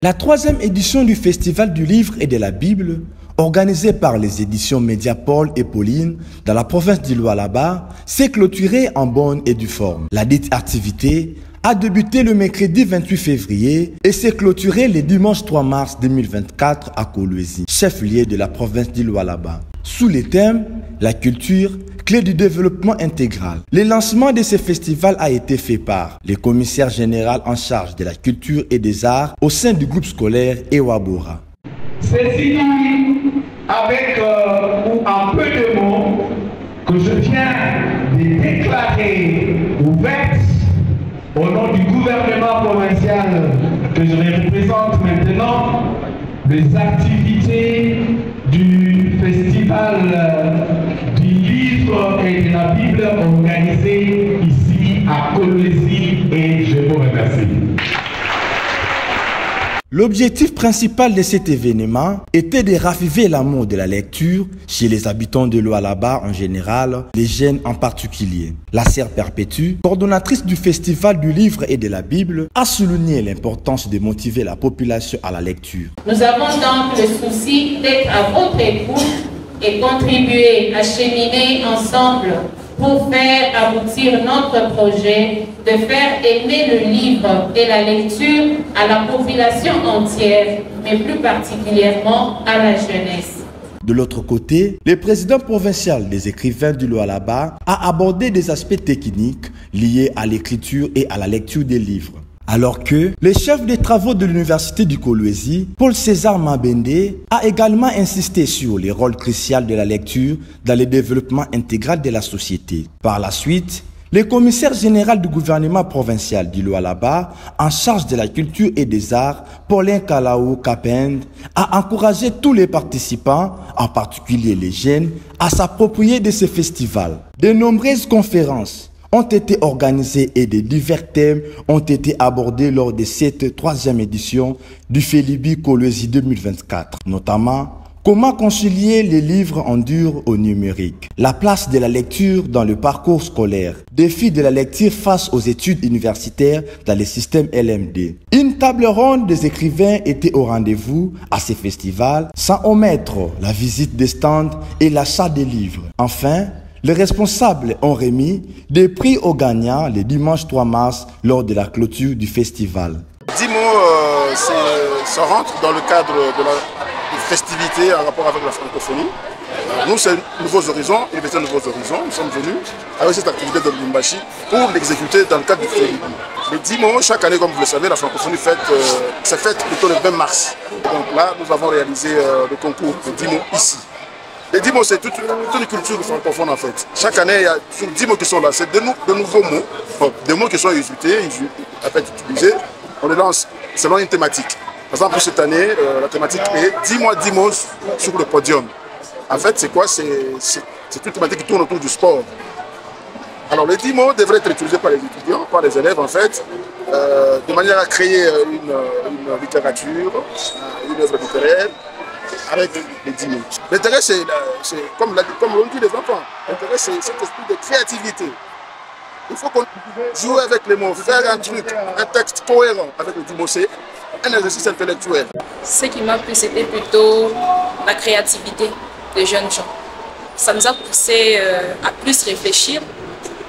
La 3e édition du Festival du Livre et de la Bible, organisée par les éditions Média Paul et Pauline dans la province du Lualaba, s'est clôturée en bonne et due forme. La dite activité a débuté le mercredi 28 février et s'est clôturée le dimanche 3 mars 2024 à Kolwezi, chef-lieu de la province du Lualaba. Sous les thèmes « La culture, clé du développement intégral ». Le lancement de ce festival a été fait par le commissaire général en charge de la culture et des arts au sein du groupe scolaire Ewabora. C'est ici, avec ou en peu de mots, que je viens de déclarer ouverte au nom du gouvernement provincial que je représente maintenant, les activités du Festival du Livre et de la Bible organisé ici à Kolwezi et je vous remercie. L'objectif principal de cet événement était de raviver l'amour de la lecture chez les habitants de Lualaba en général, les jeunes en particulier. La sœur Perpétue, coordonnatrice du Festival du Livre et de la Bible, a souligné l'importance de motiver la population à la lecture. Nous avons donc le souci d'être à votre écoute et contribuer à cheminer ensemble pour faire aboutir notre projet de faire aimer le livre et la lecture à la population entière, mais plus particulièrement à la jeunesse. De l'autre côté, le président provincial des écrivains du Lualaba a abordé des aspects techniques liés à l'écriture et à la lecture des livres. Alors que le chef des travaux de l'université du Kolwezi, Paul César Mabende, a également insisté sur le rôle crucial de la lecture dans le développement intégral de la société. Par la suite, le commissaire général du gouvernement provincial du Lualaba, en charge de la culture et des arts, Paulin Kalao Kapend, a encouragé tous les participants, en particulier les jeunes, à s'approprier de ce festival. De nombreuses conférences ont été organisés et de divers thèmes ont été abordés lors de cette 3e édition du Felibi Kolwezi 2024, notamment comment concilier les livres en dur au numérique, la place de la lecture dans le parcours scolaire, défis de la lecture face aux études universitaires dans le système LMD. Une table ronde des écrivains était au rendez-vous à ce festival, sans omettre la visite des stands et l'achat des livres. Enfin, les responsables ont remis des prix aux gagnants le dimanche 3 mars lors de la clôture du festival. 10 mots, ça rentre dans le cadre de la festivité en rapport avec la francophonie. Nous, c'est Nouveaux Horizons, Université Nouveaux Horizons, nous sommes venus avec cette activité de Lumbashi pour l'exécuter dans le cadre du Felibi. Les 10 mots, chaque année, comme vous le savez, la francophonie c'est fête plutôt le 20 mars. Donc là, nous avons réalisé le concours de 10 mots ici. Les 10 mots, c'est toute une culture francophone en fait. Chaque année, il y a 10 mots qui sont là. C'est de nouveaux mots, des mots qui sont utilisés, on les lance selon une thématique. Par exemple, pour cette année, la thématique est 10 mots sur le podium. En fait, c'est quoi? C'est une thématique qui tourne autour du sport. Alors, les 10 mots devraient être utilisés par les étudiants, par les élèves, en fait, de manière à créer une littérature, une œuvre littéraire, avec les 10 mots. L'intérêt, c'est comme l'ont dit les enfants, l'intérêt, c'est cet esprit de créativité. Il faut qu'on joue avec les mots, faire un truc, un texte cohérent avec les 10 mots, c'est un exercice intellectuel. Ce qui m'a plu, c'était plutôt la créativité des jeunes gens. Ça nous a poussé à plus réfléchir,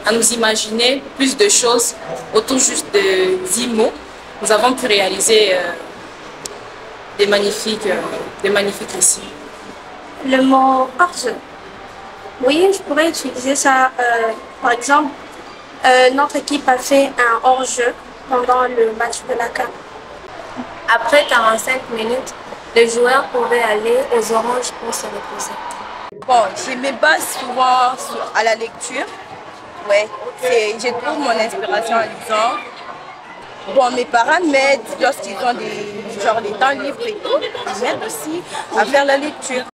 à nous imaginer plus de choses autour juste de 10 mots. Nous avons pu réaliser des magnifiques récits. Le mot hors-jeu. Oui, je pourrais utiliser ça. Par exemple, notre équipe a fait un hors-jeu pendant le match de la CAN. Après 45 minutes, les joueurs pouvaient aller aux oranges pour se reposer. Bon, je me base souvent à la lecture. Ouais, je trouve mon inspiration en lisant. Bon, mes parents m'aident lorsqu'ils ont des temps libres et tout. Ils m'aident aussi à faire la lecture.